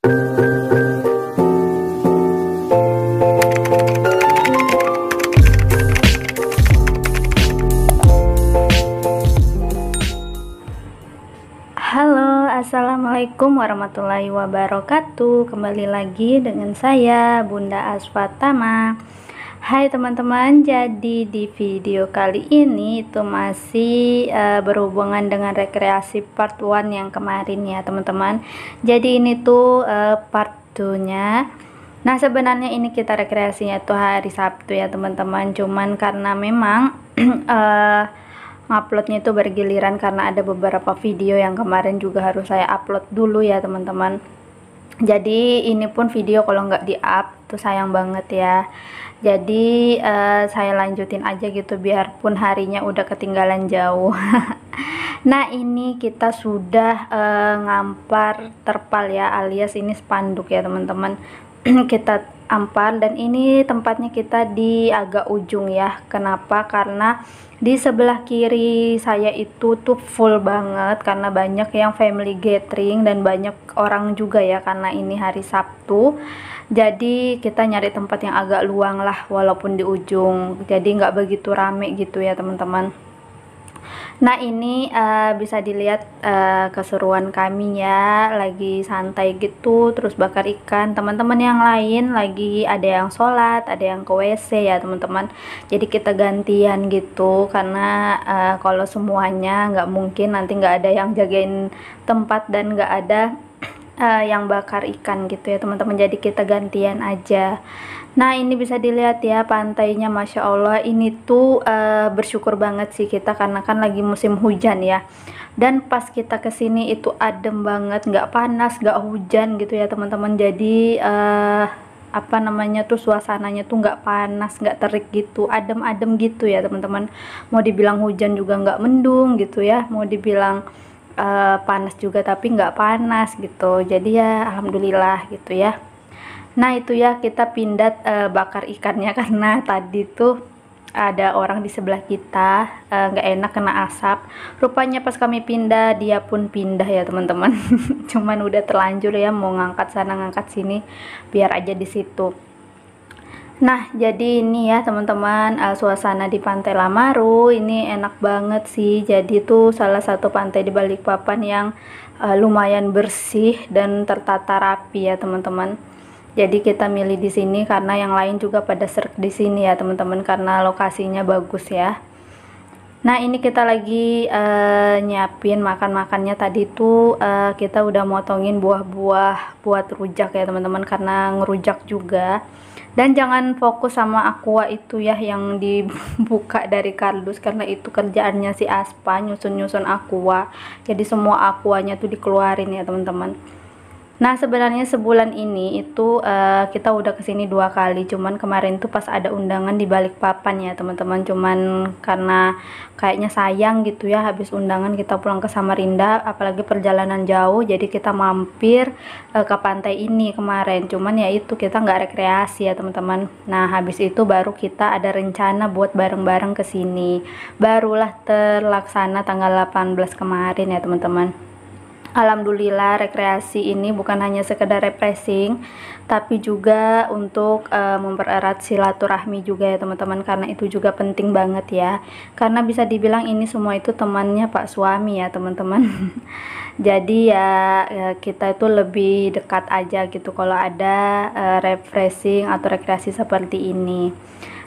Halo, assalamualaikum warahmatullahi wabarakatuh. Kembali lagi dengan saya, Bunda Asfatama. Hai teman-teman, jadi di video kali ini itu masih berhubungan dengan rekreasi part 1 yang kemarin ya teman-teman. Jadi ini tuh part 2-nya. Nah sebenarnya ini kita rekreasinya tuh hari Sabtu ya teman-teman, cuman karena memang uploadnya itu bergiliran karena ada beberapa video yang kemarin juga harus saya upload dulu ya teman-teman. Jadi ini pun video kalau nggak di up tuh sayang banget ya. Jadi saya lanjutin aja gitu biarpun harinya udah ketinggalan jauh. Nah ini kita sudah ngampar terpal ya, alias ini spanduk ya teman-teman. Kita ampar dan ini tempatnya kita di agak ujung ya. Kenapa? Karena di sebelah kiri saya itu tuh full banget karena banyak yang family gathering dan banyak orang juga ya karena ini hari Sabtu. Jadi kita nyari tempat yang agak luang lah walaupun di ujung, jadi nggak begitu rame gitu ya teman-teman. Nah ini bisa dilihat keseruan kami ya, lagi santai gitu terus bakar ikan. Teman-teman yang lain lagi ada yang sholat, ada yang ke WC ya teman-teman. Jadi kita gantian gitu karena kalau semuanya nggak mungkin, nanti nggak ada yang jagain tempat dan nggak ada yang bakar ikan gitu ya teman-teman. Jadi kita gantian aja. Nah ini bisa dilihat ya pantainya, Masya Allah ini tuh bersyukur banget sih kita karena kan lagi musim hujan ya. Dan pas kita kesini itu adem banget, nggak panas nggak hujan gitu ya teman-teman. Jadi apa namanya tuh suasananya tuh nggak panas nggak terik gitu, adem-adem gitu ya teman-teman. Mau dibilang hujan juga nggak mendung gitu ya, mau dibilang panas juga tapi nggak panas gitu. Jadi ya alhamdulillah gitu ya. Nah itu ya kita pindah bakar ikannya karena tadi tuh ada orang di sebelah kita, nggak enak kena asap. Rupanya pas kami pindah dia pun pindah ya teman-teman. Cuman udah terlanjur ya, mau ngangkat sana ngangkat sini biar aja di situ. Nah jadi ini ya teman-teman suasana di Pantai Lamaru ini enak banget sih. Jadi tuh salah satu pantai di Balikpapan yang lumayan bersih dan tertata rapi ya teman-teman. Jadi kita milih di sini karena yang lain juga pada serk di sini ya teman-teman karena lokasinya bagus ya. Nah ini kita lagi nyiapin makan-makannya. Tadi tuh kita udah motongin buah-buah buat rujak ya teman-teman karena ngerujak juga. Dan jangan fokus sama aqua itu ya yang dibuka dari kardus karena itu kerjaannya si Aspa nyusun-nyusun aqua. Jadi semua aquanya tuh dikeluarin ya teman-teman. Nah sebenarnya sebulan ini itu kita udah kesini 2 kali, cuman kemarin tuh pas ada undangan di Balikpapan ya teman-teman. Cuman karena kayaknya sayang gitu ya habis undangan kita pulang ke Samarinda, apalagi perjalanan jauh, jadi kita mampir ke pantai ini kemarin. Cuman ya itu kita nggak rekreasi ya teman-teman. Nah habis itu baru kita ada rencana buat bareng-bareng kesini, barulah terlaksana tanggal 18 kemarin ya teman-teman. Alhamdulillah rekreasi ini bukan hanya sekedar refreshing tapi juga untuk mempererat silaturahmi juga ya teman-teman, karena itu juga penting banget ya, karena bisa dibilang ini semua itu temannya Pak suami ya teman-teman. Jadi ya kita itu lebih dekat aja gitu kalau ada refreshing atau rekreasi seperti ini.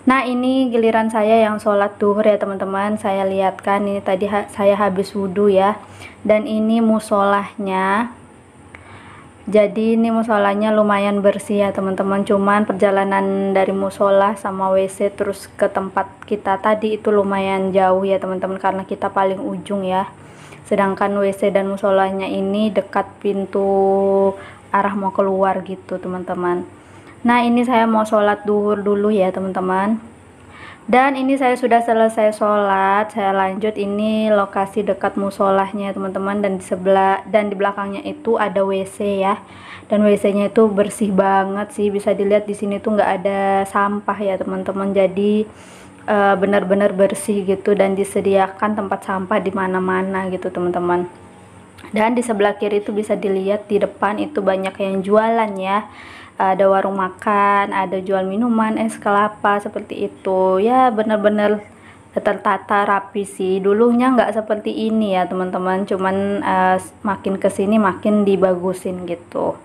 Nah ini giliran saya yang sholat duhur ya teman-teman. Saya lihatkan ini tadi saya habis wudhu ya, dan ini musolahnya. Jadi ini musolahnya lumayan bersih ya teman-teman. Cuman perjalanan dari musola sama WC terus ke tempat kita tadi itu lumayan jauh ya teman-teman karena kita paling ujung ya. Sedangkan WC dan musolahnya ini dekat pintu arah mau keluar gitu teman-teman. Nah ini saya mau sholat duhur dulu ya teman-teman. Dan ini saya sudah selesai sholat, saya lanjut. Ini lokasi dekat musolahnya teman-teman, dan di sebelah dan di belakangnya itu ada WC ya. Dan WC-nya itu bersih banget sih, bisa dilihat di sini tuh nggak ada sampah ya teman-teman. Jadi benar-benar bersih gitu, dan disediakan tempat sampah di mana-mana gitu teman-teman. Dan di sebelah kiri itu bisa dilihat di depan itu banyak yang jualan ya. Ada warung makan, ada jual minuman, es kelapa seperti itu. Ya bener-bener tertata rapi sih. Dulunya nggak seperti ini ya teman-teman. Cuman makin kesini makin dibagusin gitu.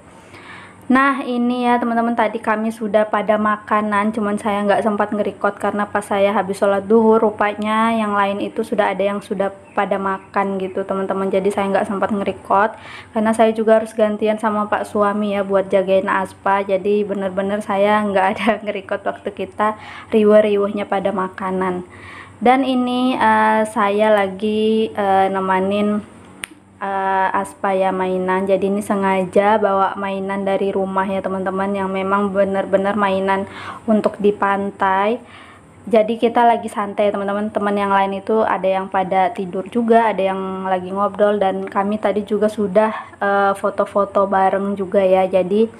Nah ini ya teman-teman, tadi kami sudah pada makanan, cuman saya nggak sempat nge-record karena pas saya habis sholat duhur rupanya yang lain itu sudah ada yang sudah pada makan gitu teman-teman, jadi saya nggak sempat nge-record karena saya juga harus gantian sama Pak suami ya buat jagain Aspa, jadi bener-bener saya nggak ada nge-record waktu kita riuh-riuhnya pada makanan. Dan ini saya lagi nemanin Aspa ya mainan, jadi ini sengaja bawa mainan dari rumah ya teman-teman, yang memang benar-benar mainan untuk di pantai. Jadi kita lagi santai teman-teman, teman yang lain itu ada yang pada tidur juga, ada yang lagi ngobrol, dan kami tadi juga sudah foto-foto bareng juga ya. Jadi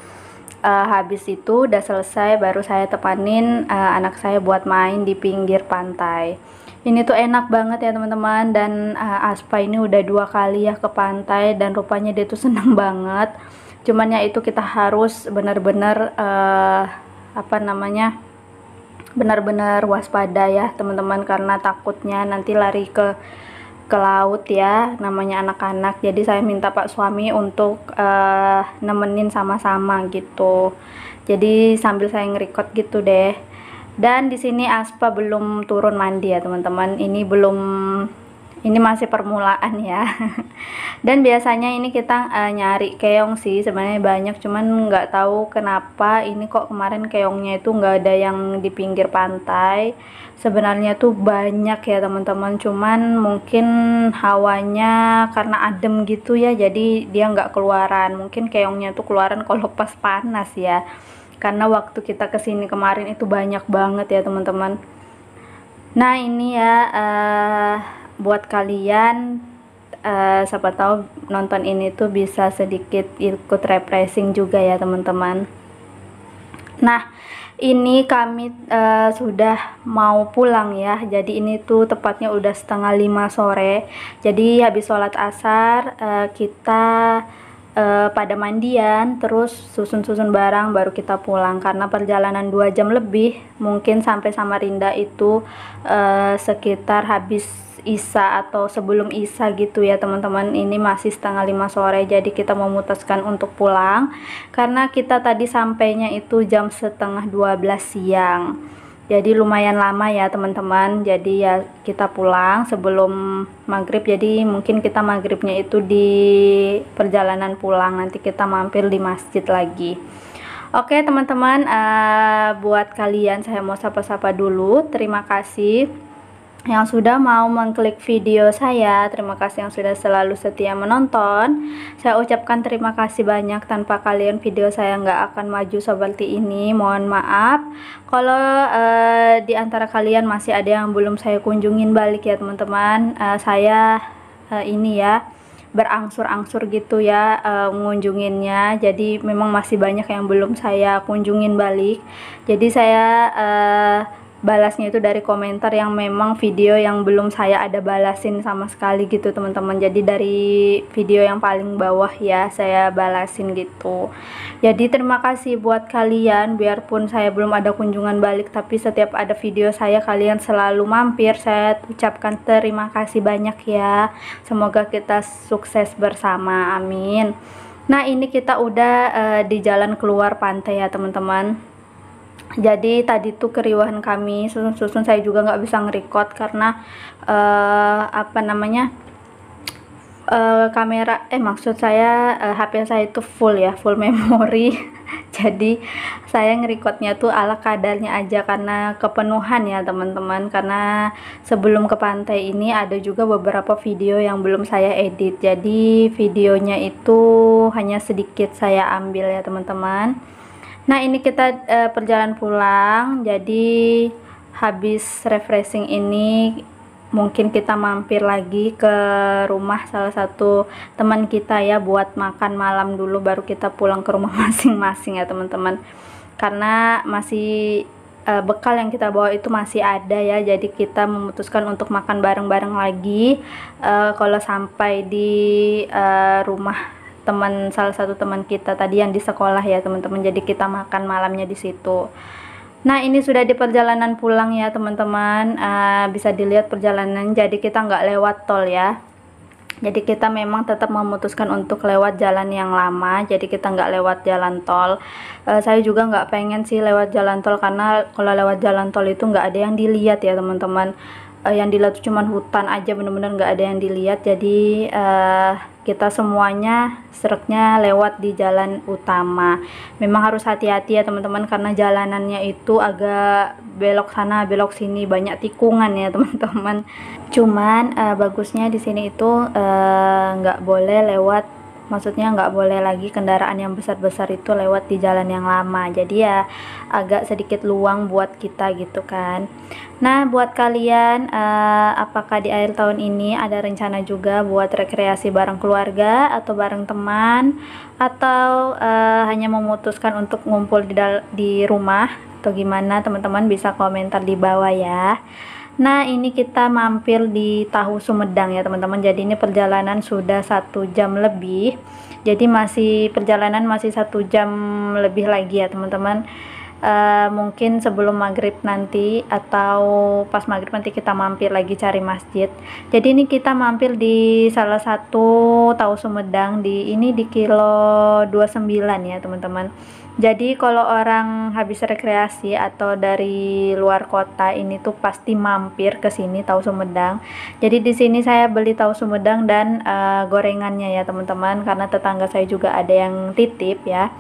habis itu udah selesai baru saya tepanin anak saya buat main di pinggir pantai. Ini tuh enak banget ya teman-teman, dan Aspa ini udah 2 kali ya ke pantai dan rupanya dia tuh seneng banget. Cuman ya itu kita harus benar-benar apa namanya, benar-benar waspada ya teman-teman, karena takutnya nanti lari ke laut ya, namanya anak-anak. Jadi saya minta Pak suami untuk nemenin sama-sama gitu. Jadi sambil saya nge-record gitu deh. Dan di sini Aspa belum turun mandi ya teman-teman. Ini masih permulaan ya. Dan biasanya ini kita nyari keong sih, sebenarnya banyak, cuman nggak tahu kenapa ini kok kemarin keongnya itu nggak ada yang di pinggir pantai. Sebenarnya tuh banyak ya teman-teman, cuman mungkin hawanya karena adem gitu ya, jadi dia nggak keluaran. Mungkin keongnya tuh keluaran kalau pas panas ya, karena waktu kita kesini kemarin itu banyak banget ya teman-teman. Nah ini ya buat kalian siapa tahu nonton ini tuh bisa sedikit ikut refreshing juga ya teman-teman. Nah ini kami sudah mau pulang ya, jadi ini tuh tepatnya udah 4:30 sore. Jadi habis sholat asar kita pada mandian, terus susun-susun barang baru kita pulang, karena perjalanan 2 jam lebih, mungkin sampai Samarinda itu sekitar habis Isya atau sebelum Isya gitu ya teman-teman. Ini masih 4:30 sore, jadi kita memutuskan untuk pulang karena kita tadi sampainya itu jam setengah 12 siang. Jadi lumayan lama ya teman-teman, jadi ya kita pulang sebelum maghrib, jadi mungkin kita maghribnya itu di perjalanan pulang, nanti kita mampir di masjid lagi. Oke teman-teman, buat kalian saya mau sapa-sapa dulu. Terima kasih yang sudah mau mengklik video saya, terima kasih yang sudah selalu setia menonton. Saya ucapkan terima kasih banyak, tanpa kalian video saya nggak akan maju seperti ini. Mohon maaf kalau di antara kalian masih ada yang belum saya kunjungin balik ya teman-teman. Saya ini ya berangsur-angsur gitu ya ngunjunginnya, jadi memang masih banyak yang belum saya kunjungin balik. Jadi saya balasnya itu dari komentar yang memang video yang belum saya ada balasin sama sekali gitu teman-teman. Jadi dari video yang paling bawah ya saya balasin gitu. Jadi terima kasih buat kalian, biarpun saya belum ada kunjungan balik, tapi setiap ada video saya kalian selalu mampir. Saya ucapkan terima kasih banyak ya. Semoga kita sukses bersama, amin. Nah ini kita udah di jalan keluar pantai ya teman-teman. Jadi tadi tuh keriuhan kami susun-susun, saya juga nggak bisa nge-record karena apa namanya, kamera maksud saya HP saya itu full ya, full memori. Jadi saya nge-recordnya tuh ala kadarnya aja karena kepenuhan ya teman-teman, karena sebelum ke pantai ini ada juga beberapa video yang belum saya edit, jadi videonya itu hanya sedikit saya ambil ya teman-teman. Nah ini kita perjalanan pulang, jadi habis refreshing ini mungkin kita mampir lagi ke rumah salah satu teman kita ya buat makan malam dulu, baru kita pulang ke rumah masing-masing ya teman-teman. Karena masih bekal yang kita bawa itu masih ada ya, jadi kita memutuskan untuk makan bareng-bareng lagi kalau sampai di rumah salah satu teman kita tadi yang di sekolah ya teman-teman. Jadi kita makan malamnya di situ. Nah, ini sudah di perjalanan pulang ya teman-teman. Bisa dilihat perjalanan, jadi kita nggak lewat tol ya. Jadi kita memang tetap memutuskan untuk lewat jalan yang lama, jadi kita nggak lewat jalan tol. Saya juga nggak pengen sih lewat jalan tol, karena kalau lewat jalan tol itu nggak ada yang dilihat ya teman-teman. Yang dilihat cuma hutan aja, bener-bener nggak ada yang dilihat. Jadi kita semuanya sereknya lewat di jalan utama. Memang harus hati-hati ya teman-teman, karena jalanannya itu agak belok sana belok sini, banyak tikungan ya teman-teman. Cuman bagusnya di sini itu nggak boleh lewat, maksudnya nggak boleh lagi kendaraan yang besar-besar itu lewat di jalan yang lama, jadi ya agak sedikit luang buat kita gitu kan. Nah, buat kalian apakah di akhir tahun ini ada rencana juga buat rekreasi bareng keluarga atau bareng teman, atau hanya memutuskan untuk ngumpul di rumah atau gimana? Teman-teman bisa komentar di bawah ya. Nah, ini kita mampir di Tahu Sumedang ya teman-teman. Jadi ini perjalanan sudah 1 jam lebih. Jadi perjalanan masih 1 jam lebih lagi ya teman-teman. Mungkin sebelum maghrib nanti atau pas maghrib nanti kita mampir lagi cari masjid. Jadi ini kita mampir di salah satu Tahu Sumedang di kilo 29 ya teman-teman. Jadi kalau orang habis rekreasi atau dari luar kota ini tuh pasti mampir ke sini Tahu Sumedang. Jadi di sini saya beli tahu sumedang dan gorengannya ya teman-teman, karena tetangga saya juga ada yang titip ya.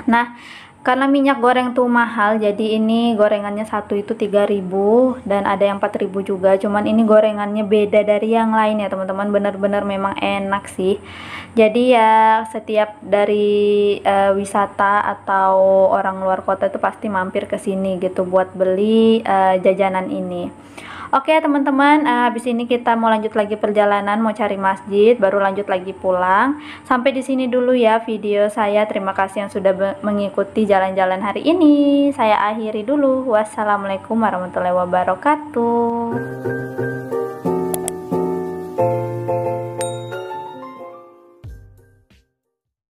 Nah, karena minyak goreng tuh mahal, jadi ini gorengannya satu itu 3.000 dan ada yang 4.000 juga. Cuman ini gorengannya beda dari yang lain ya teman-teman, bener-bener memang enak sih. Jadi ya setiap dari wisata atau orang luar kota itu pasti mampir ke sini gitu buat beli jajanan ini. Oke teman-teman, habis ini kita mau lanjut lagi perjalanan, mau cari masjid, baru lanjut lagi pulang. Sampai di sini dulu ya video saya. Terima kasih yang sudah mengikuti jalan-jalan hari ini. Saya akhiri dulu. Wassalamualaikum warahmatullahi wabarakatuh.